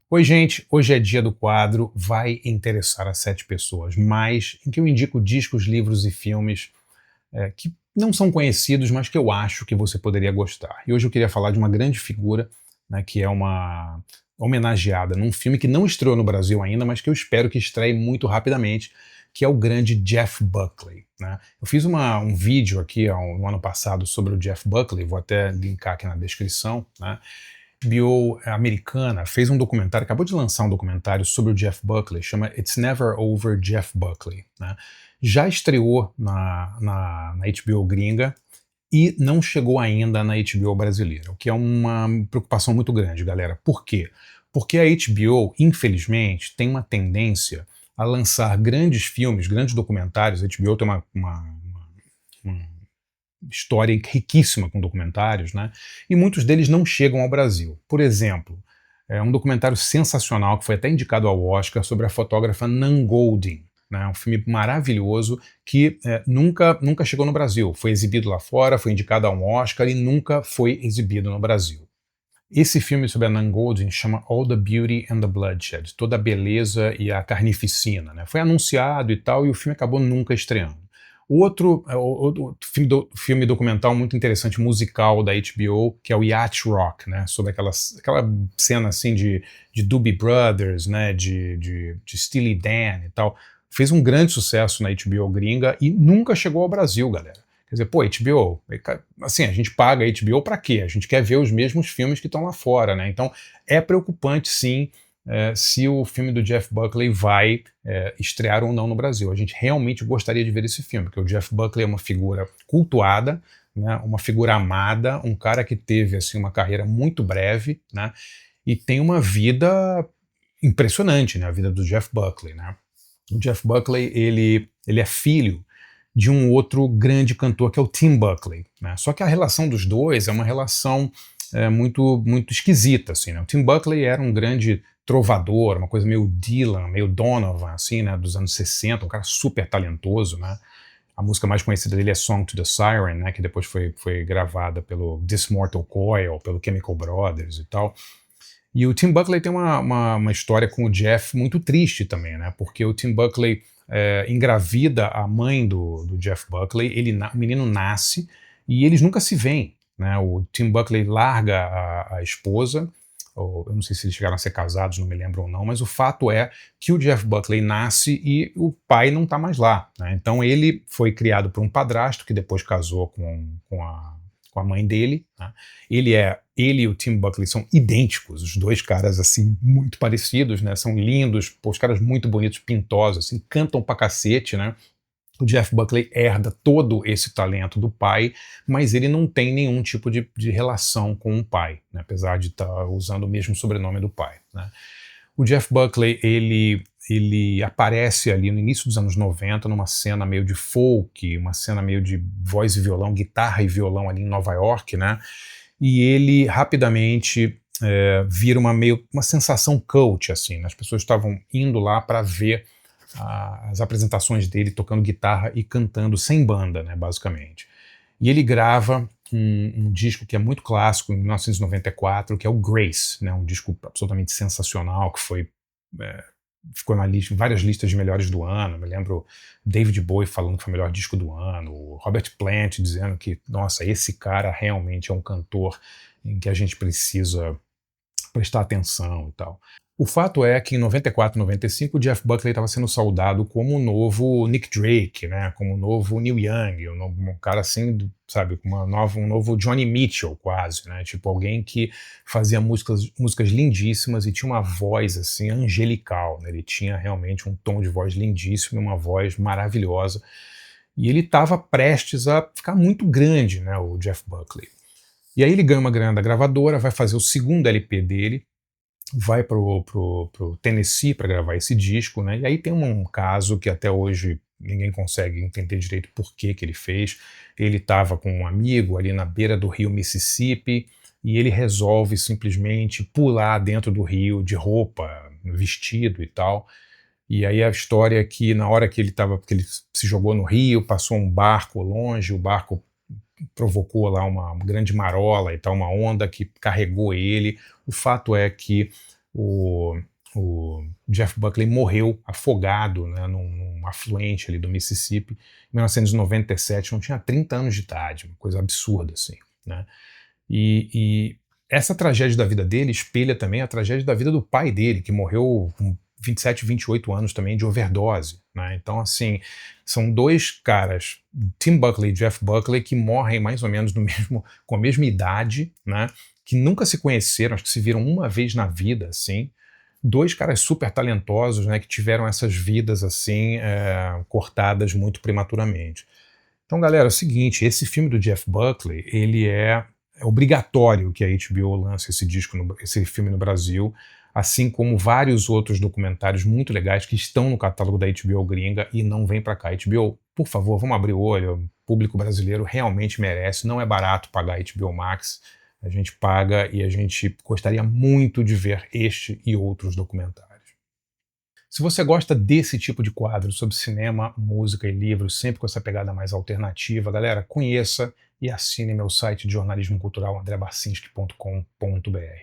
Oi, gente. Hoje é dia do quadro Vai Interessar a Sete Pessoas, mas em que eu indico discos, livros e filmes que não são conhecidos, mas que eu acho que você poderia gostar. E hoje eu queria falar de uma grande figura, né, que é uma homenageada num filme que não estreou no Brasil ainda, mas que eu espero que estreie muito rapidamente, que é o grande Jeff Buckley, né? Eu fiz um vídeo aqui no ano passado sobre o Jeff Buckley, vou até linkar aqui na descrição, né? HBO americana fez um documentário, acabou de lançar um documentário sobre o Jeff Buckley, chama It's Never Over Jeff Buckley, né? Já estreou na HBO gringa e não chegou ainda na HBO brasileira, o que é uma preocupação muito grande, galera. Por quê? Porque a HBO, infelizmente, tem uma tendência a lançar grandes filmes, grandes documentários. A HBO tem uma história riquíssima com documentários, né? E muitos deles não chegam ao Brasil. Por exemplo, um documentário sensacional que foi até indicado ao Oscar sobre a fotógrafa Nan Goldin, né? Um filme maravilhoso que nunca chegou no Brasil. Foi exibido lá fora, foi indicado a um Oscar e nunca foi exibido no Brasil. Esse filme sobre a Nan Goldin chama All the Beauty and the Bloodshed, toda a beleza e a carnificina, né? Foi anunciado e tal, e o filme acabou nunca estreando. Outro filme documental muito interessante, musical da HBO, que é o Yacht Rock, né? Sobre aquela cena assim de Doobie Brothers, né? De Steely Dan e tal. Fez um grande sucesso na HBO gringa e nunca chegou ao Brasil, galera. Quer dizer, pô, HBO, assim, a gente paga a HBO pra quê? A gente quer ver os mesmos filmes que estão lá fora, né? Então é preocupante, sim, se o filme do Jeff Buckley vai estrear ou não no Brasil. A gente realmente gostaria de ver esse filme, porque o Jeff Buckley é uma figura cultuada, né, uma figura amada, um cara que teve assim, uma carreira muito breve, né, e tem uma vida impressionante, né, a vida do Jeff Buckley. Né. O Jeff Buckley ele é filho de um outro grande cantor que é o Tim Buckley. Né. Só que a relação dos dois é uma relação muito esquisita. Assim, né. O Tim Buckley era um grande trovador, uma coisa meio Dylan, meio Donovan, assim, né, dos anos 60, um cara super talentoso, né? A música mais conhecida dele é Song to the Siren, né, que depois foi gravada pelo This Mortal Coil, pelo Chemical Brothers e tal. E o Tim Buckley tem uma história com o Jeff muito triste também, né, porque o Tim Buckley engravida a mãe do Jeff Buckley, o menino nasce e eles nunca se veem, né? O Tim Buckley larga a esposa, eu não sei se eles chegaram a ser casados, não me lembro ou não, mas o fato é que o Jeff Buckley nasce e o pai não está mais lá. Né? Então ele foi criado por um padrasto que depois casou com a mãe dele. Né? Ele e o Tim Buckley são idênticos, os dois caras assim muito parecidos, né? São lindos, pô, os caras muito bonitos, pintosos, assim, cantam pra cacete, né? O Jeff Buckley herda todo esse talento do pai, mas ele não tem nenhum tipo de relação com o pai, né, apesar de estar usando o mesmo sobrenome do pai. Né. O Jeff Buckley ele aparece ali no início dos anos 90 numa cena meio de folk, uma cena meio de voz e violão, guitarra e violão ali em Nova York, né, e ele rapidamente vira uma sensação cult, assim, né, as pessoas estavam indo lá para ver as apresentações dele tocando guitarra e cantando sem banda, né, basicamente. E ele grava um disco que é muito clássico, em 1994, que é o Grace, né, um disco absolutamente sensacional, que ficou em várias listas de melhores do ano. Me lembro David Bowie falando que foi o melhor disco do ano, o Robert Plant dizendo que, nossa, esse cara realmente é um cantor em que a gente precisa prestar atenção e tal. O fato é que em 94, 95, o Jeff Buckley estava sendo saudado como o novo Nick Drake, né? Como o novo Neil Young, um cara assim, sabe, com um novo Johnny Mitchell quase, né? Tipo alguém que fazia músicas lindíssimas e tinha uma voz assim angelical, né? Ele tinha realmente um tom de voz lindíssimo e uma voz maravilhosa. E ele estava prestes a ficar muito grande, né? O Jeff Buckley. E aí ele ganha uma grana da gravadora, vai fazer o segundo LP dele, vai pro Tennessee para gravar esse disco, né? E aí tem um caso que até hoje ninguém consegue entender direito por que ele fez. Ele estava com um amigo ali na beira do rio Mississippi e ele resolve simplesmente pular dentro do rio de roupa, vestido e tal. E aí a história é que na hora que ele se jogou no rio, passou um barco longe, o barco provocou lá uma grande marola e tal, uma onda que carregou ele. O fato é que o, o Jeff Buckley morreu afogado, né, num afluente ali do Mississippi em 1997, não tinha 30 anos de idade, uma coisa absurda assim, né? E essa tragédia da vida dele espelha também a tragédia da vida do pai dele, que morreu com 27, 28 anos também de overdose, né? Então, assim, são dois caras, Tim Buckley e Jeff Buckley, que morrem mais ou menos com a mesma idade, né? Que nunca se conheceram, acho que se viram uma vez na vida, assim. Dois caras super talentosos, né? Que tiveram essas vidas, assim, cortadas muito prematuramente. Então, galera, é o seguinte, esse filme do Jeff Buckley, ele é obrigatório que a HBO lance esse filme no Brasil, assim como vários outros documentários muito legais que estão no catálogo da HBO gringa e não vem para cá. HBO, por favor, vamos abrir o olho, o público brasileiro realmente merece, não é barato pagar HBO Max, a gente paga e a gente gostaria muito de ver este e outros documentários. Se você gosta desse tipo de quadro sobre cinema, música e livros, sempre com essa pegada mais alternativa, galera, conheça e assine meu site de jornalismo cultural andrebarcinski.com.br.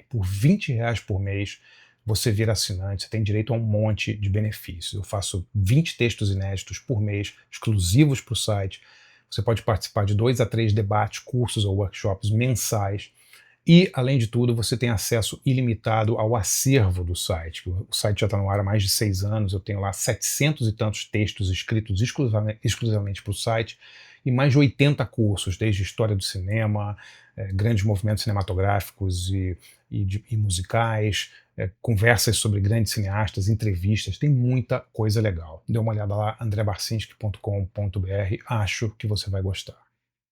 Por R$ 20 por mês, você vira assinante, você tem direito a um monte de benefícios. Eu faço 20 textos inéditos por mês, exclusivos para o site. Você pode participar de 2 a 3 debates, cursos ou workshops mensais. E, além de tudo, você tem acesso ilimitado ao acervo do site. O site já está no ar há mais de 6 anos, eu tenho lá 700 e tantos textos escritos exclusivamente para o site e mais de 80 cursos, desde história do cinema, grandes movimentos cinematográficos e musicais, conversas sobre grandes cineastas, entrevistas, tem muita coisa legal. Dê uma olhada lá, andrebarcinski.com.br, acho que você vai gostar.